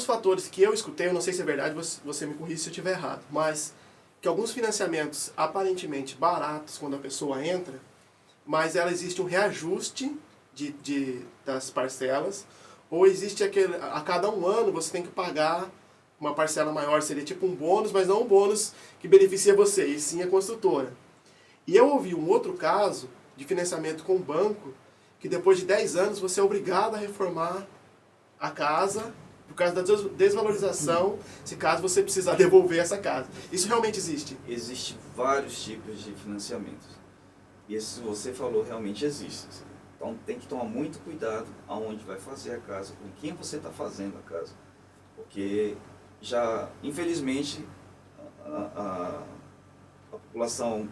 fatores que eu escutei, eu não sei se é verdade, você me corrija se eu estiver errado, mas que alguns financiamentos aparentemente baratos quando a pessoa entra, mas ela existe um reajuste das parcelas, ou existe aquele, a cada um ano você tem que pagar uma parcela maior, seria tipo um bônus, mas não um bônus que beneficia você, e sim a construtora. E eu ouvi um outro caso de financiamento com o banco, que depois de 10 anos você é obrigado a reformar a casa por causa da desvalorização, se caso você precisar devolver essa casa. Isso realmente existe? Existem vários tipos de financiamentos. E isso que você falou realmente existe. Então tem que tomar muito cuidado aonde vai fazer a casa, com quem você está fazendo a casa. Porque já, infelizmente, a população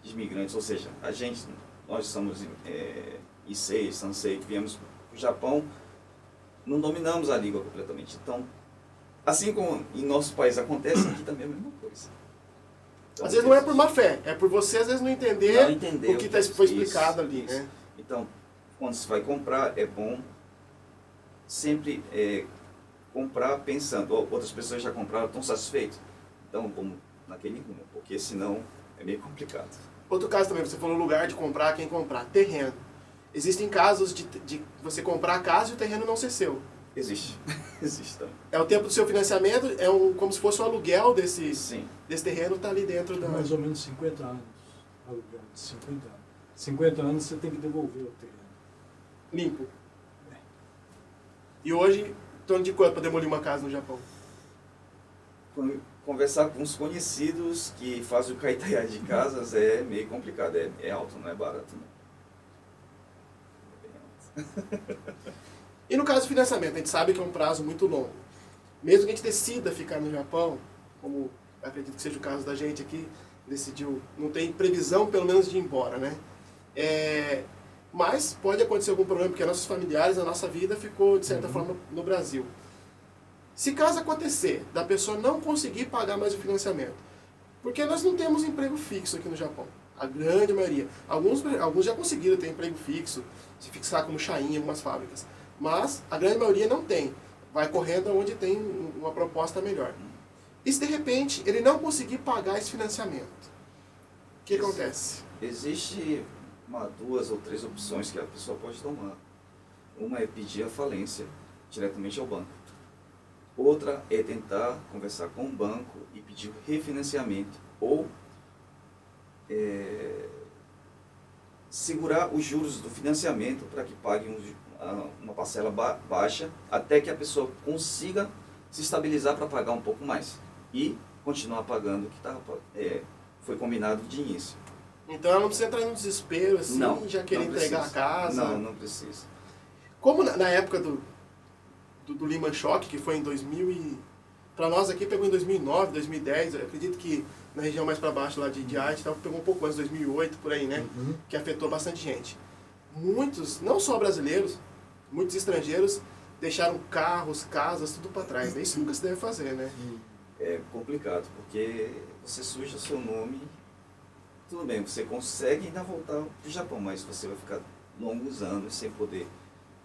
de imigrantes, ou seja, nós somos Issei, Sansei, que viemos para o Japão, não dominamos a língua completamente. Então, assim como em nosso país acontece, aqui também é a mesma coisa. Então, às vezes não é por má fé, é por você às vezes não entender o que foi explicado ali, isso. né? Então, quando você vai comprar, é bom sempre comprar pensando, outras pessoas já compraram, estão satisfeitas, então vamos naquele rumo, porque senão é meio complicado. Outro caso também, você falou lugar de comprar, quem comprar, terreno. Existem casos de você comprar a casa e o terreno não ser seu. Existe, existe também. É o tempo do seu financiamento, como se fosse um aluguel desse terreno, está ali dentro da... Mais ou menos 50 anos, aluguel de 50 anos. 50 anos você tem que devolver o terreno. Limpo. E hoje, em torno de quanto para demolir uma casa no Japão? Conversar com os conhecidos que fazem o kaitaiá de casas é meio complicado, é alto, não é barato, não. E no caso do financiamento, a gente sabe que é um prazo muito longo. Mesmo que a gente decida ficar no Japão, como acredito que seja o caso da gente aqui, decidiu, não tem previsão pelo menos de ir embora, né? Mas pode acontecer algum problema, porque nossos familiares, a nossa vida ficou, de certa forma, no Brasil. Se caso acontecer, da pessoa não conseguir pagar mais o financiamento, porque nós não temos emprego fixo aqui no Japão, a grande maioria. Alguns já conseguiram ter emprego fixo, se fixar como Shain em algumas fábricas, mas a grande maioria não tem. Vai correndo onde tem uma proposta melhor. E se de repente ele não conseguir pagar esse financiamento, o que acontece? Existe 2 ou 3 opções que a pessoa pode tomar. Uma é pedir a falência diretamente ao banco. Outra é tentar conversar com o banco e pedir o refinanciamento ou segurar os juros do financiamento para que pague uma parcela baixa até que a pessoa consiga se estabilizar para pagar um pouco mais e continuar pagando o que foi combinado de início. Então ela não precisa entrar em um desespero assim, não, já querer entregar a casa? Não precisa. Como na época do Lehman Shock, que foi em 2000 para nós aqui pegou em 2009, 2010, eu acredito que na região mais para baixo lá de Haiti, pegou um pouco antes, 2008, por aí, né? Que afetou bastante gente. Muitos, não só brasileiros, muitos estrangeiros deixaram carros, casas, tudo para trás. Isso nunca se deve fazer, né? É complicado, porque você suja seu nome. Tudo bem, você consegue ainda voltar para o Japão, mas você vai ficar longos anos sem poder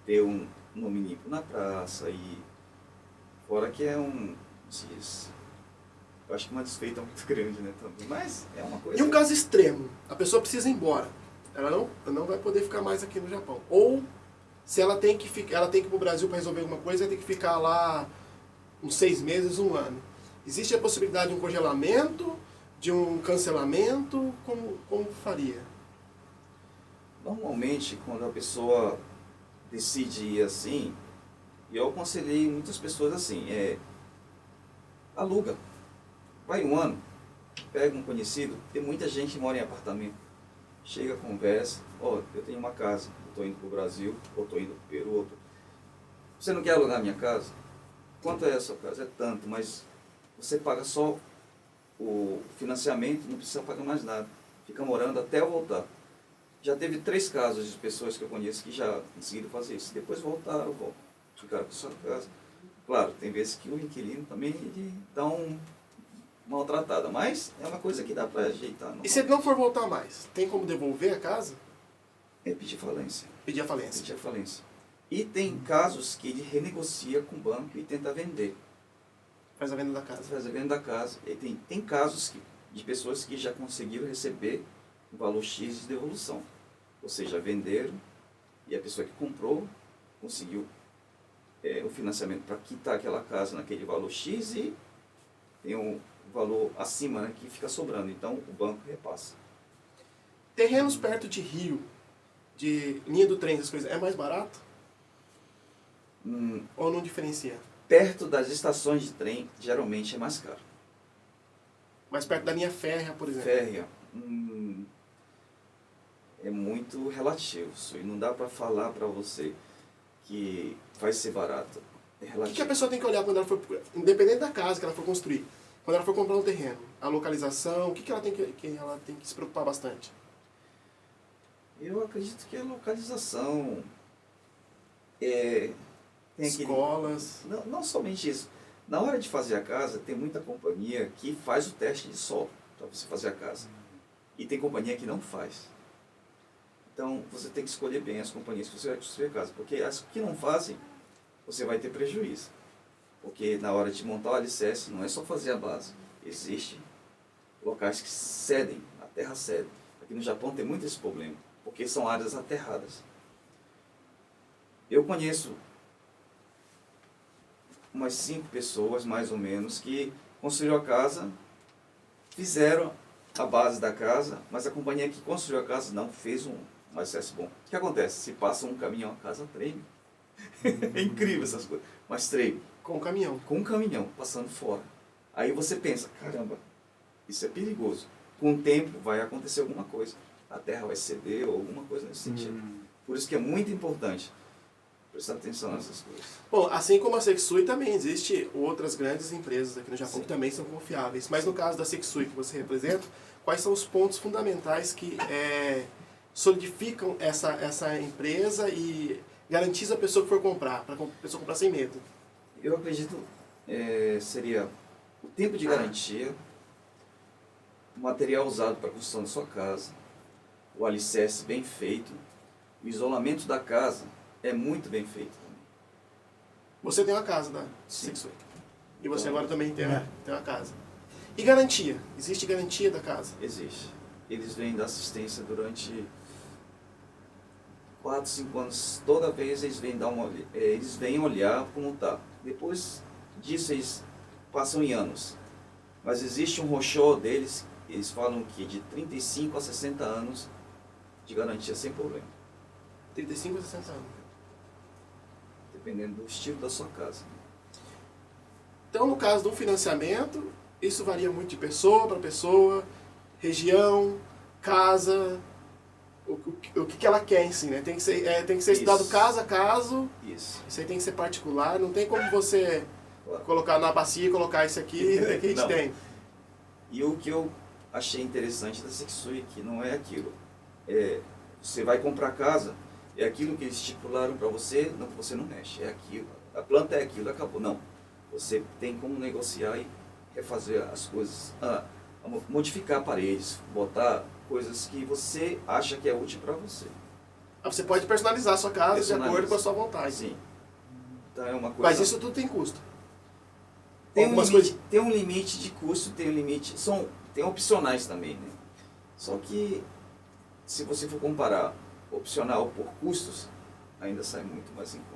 ter um nome limpo na praça e fora que eu acho que uma desfeita muito grande, né, também, mas é uma coisa... E um caso extremo, a pessoa precisa ir embora, ela não vai poder ficar mais aqui no Japão, ou se ela tem que ir para o Brasil para resolver alguma coisa, ela tem que ficar lá uns 6 meses, 1 ano. Existe a possibilidade de um congelamento, de um cancelamento, como faria? Normalmente, quando a pessoa decide ir assim, eu aconselhei muitas pessoas assim, aluga, vai 1 ano, pega um conhecido, tem muita gente que mora em apartamento, chega, conversa, eu tenho uma casa, eu estou indo para o Brasil, ou estou indo para o Peru, você não quer alugar minha casa? Quanto é a sua casa? É tanto, mas você paga só o financiamento, não precisa pagar mais nada, fica morando até eu voltar. Já teve 3 casos de pessoas que eu conheço que já conseguiram fazer isso. Depois voltaram, ficaram com sua casa. Claro, tem vezes que o inquilino também dá uma maltratada, mas é uma coisa que dá para ajeitar. E se ele não for voltar mais, tem como devolver a casa? É pedir falência. Pedir a falência. Pedir a falência. E tem casos que ele renegocia com o banco e tenta vender. Faz a venda da casa. Faz a venda da casa. E tem casos de pessoas que já conseguiram receber um valor X de devolução. Ou seja, venderam e a pessoa que comprou conseguiu o financiamento para quitar aquela casa naquele valor X e tem um valor acima, né, que fica sobrando. Então o banco repassa. Terrenos perto de rio, de linha do trem, essas coisas, é mais barato? Ou não diferencia? Perto das estações de trem, geralmente é mais caro. Mais perto da linha férrea, por exemplo? Férrea, é muito relativo. Isso, e não dá para falar para você que vai ser barato. É relativo. O que a pessoa tem que olhar quando ela for, independente da casa que ela for construir, quando ela for comprar um terreno? A localização, o que ela tem que se preocupar bastante? Eu acredito que a localização tem escolas. Não somente isso. Na hora de fazer a casa, tem muita companhia que faz o teste de solo para você fazer a casa. E tem companhia que não faz. Então, você tem que escolher bem as companhias que você vai construir a casa. Porque as que não fazem, você vai ter prejuízo. Porque na hora de montar o alicerce, não é só fazer a base. Existem locais que cedem, a terra cede. Aqui no Japão tem muito esse problema, porque são áreas aterradas. Eu conheço umas 5 pessoas, mais ou menos, que construíram a casa, fizeram a base da casa, mas a companhia que construiu a casa não fez um alicerce bom. O que acontece? Se passa um caminhão, a casa treme. É incrível essas coisas. Mas treme. Com o caminhão. Com um caminhão passando fora. Aí você pensa, caramba, isso é perigoso. Com o tempo vai acontecer alguma coisa. A terra vai ceder ou alguma coisa nesse sentido. Por isso que é muito importante prestar atenção nessas coisas. Bom, assim como a Sekisui, também existe outras grandes empresas aqui no Japão que também são confiáveis. Mas no caso da Sekisui que você representa, quais são os pontos fundamentais que solidificam essa empresa e garantizam a pessoa que for comprar, para a pessoa comprar sem medo? Eu acredito seria o tempo de garantia, o material usado para a construção da sua casa, o alicerce bem feito, o isolamento da casa é muito bem feito também. Você tem uma casa da Sim. Sekisui. E você Então, agora também tem uma casa. E garantia? Existe garantia da casa? Existe. Eles vêm dar assistência durante 4, 5 anos. Toda vez eles vêm olhar como está. Depois disso eles passam em anos. Mas existe um roshô deles, eles falam que de 35 a 60 anos de garantia sem problema. 35 a 60 anos. Dependendo do estilo da sua casa. Então, no caso do financiamento, isso varia muito de pessoa para pessoa, região, casa, o que ela quer em si, né? Tem que ser estudado caso a caso. Isso. Isso aí tem que ser particular, não tem como você colocar na bacia e colocar isso aqui, é que a gente Não. tem. E o que eu achei interessante da Sekisui, que não é aquilo. Você vai comprar casa, é aquilo que eles estipularam para você, não, você não mexe, é aquilo. A planta é aquilo, acabou. Não. Você tem como negociar e refazer as coisas, modificar paredes, botar coisas que você acha que é útil para você. Você pode personalizar a sua casa de acordo com a sua vontade. Sim. Então é uma coisa... Mas isso tudo tem custo. Tem um limite de custo, tem um limite... Tem opcionais também, né? Só que, se você for comparar opcional por custos, ainda sai muito mais em conta.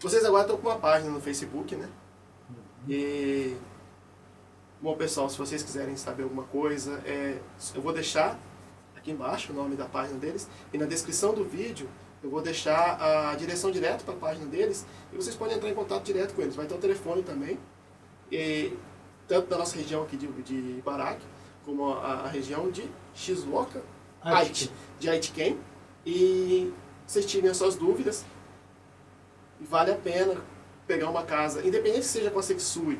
Vocês agora estão com uma página no Facebook, né? E... Bom, pessoal, se vocês quiserem saber alguma coisa, eu vou deixar aqui embaixo o nome da página deles. E na descrição do vídeo, eu vou deixar a direção direto para a página deles. E vocês podem entrar em contato direto com eles. Vai ter o telefone também. E, tanto da nossa região aqui de Ibaraki, como a região de Shizuoka, de Aitken. E vocês tirem as suas dúvidas. E vale a pena pegar uma casa, independente se seja com a Sekisui,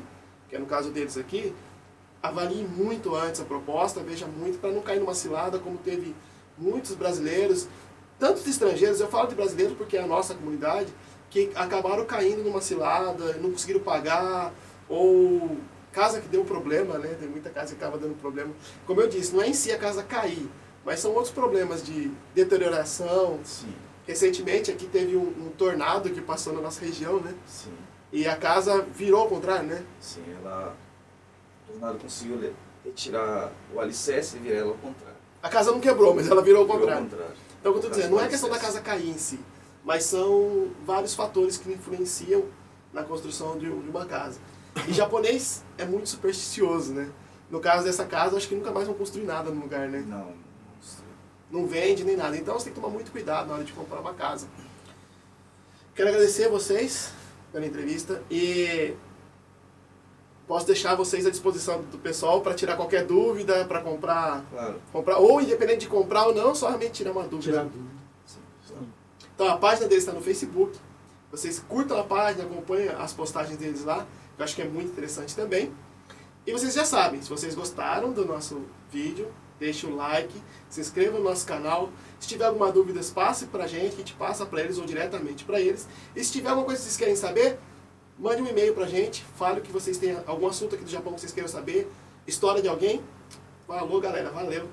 que é no caso deles aqui, avalie muito antes a proposta, veja muito, para não cair numa cilada, como teve muitos brasileiros, tanto de estrangeiros, eu falo de brasileiros porque é a nossa comunidade, que acabaram caindo numa cilada, não conseguiram pagar, ou casa que deu problema, né? Tem muita casa que acaba dando problema. Como eu disse, não é em si a casa cair, mas são outros problemas de deterioração. Sim. recentemente aqui teve um tornado que passou na nossa região, né? Sim, E a casa virou ao contrário, né? sim, ela, o tornado conseguiu retirar o alicerce e virar ela ao contrário. A casa não quebrou, mas ela virou ao Virou contrário. ao contrário. Então, o que eu estou dizendo, não é questão da Alicerce. casa cair em si, mas são vários fatores que influenciam na construção de uma casa. E japonês é muito supersticioso, né? No caso dessa casa, acho que nunca mais vão construir nada no lugar, né? Não, Não vende nem nada. Então, você tem que tomar muito cuidado na hora de comprar uma casa. Quero agradecer a vocês pela entrevista e posso deixar vocês à disposição do pessoal para tirar qualquer dúvida, para comprar, claro. ou independente de comprar ou não, só realmente tirar uma dúvida. Tirar dúvida. Sim, Então a página deles está no Facebook. Vocês curtam a página, acompanhem as postagens deles lá. Eu acho que é muito interessante também. E vocês já sabem, se vocês gostaram do nosso vídeo, deixe o like, se inscreva no nosso canal. Se tiver alguma dúvida, passe pra gente, que a gente passa para eles ou diretamente para eles. E se tiver alguma coisa que vocês querem saber, mande um e-mail pra gente, fale que vocês têm algum assunto aqui do Japão que vocês queiram saber, história de alguém. Falou, galera, valeu!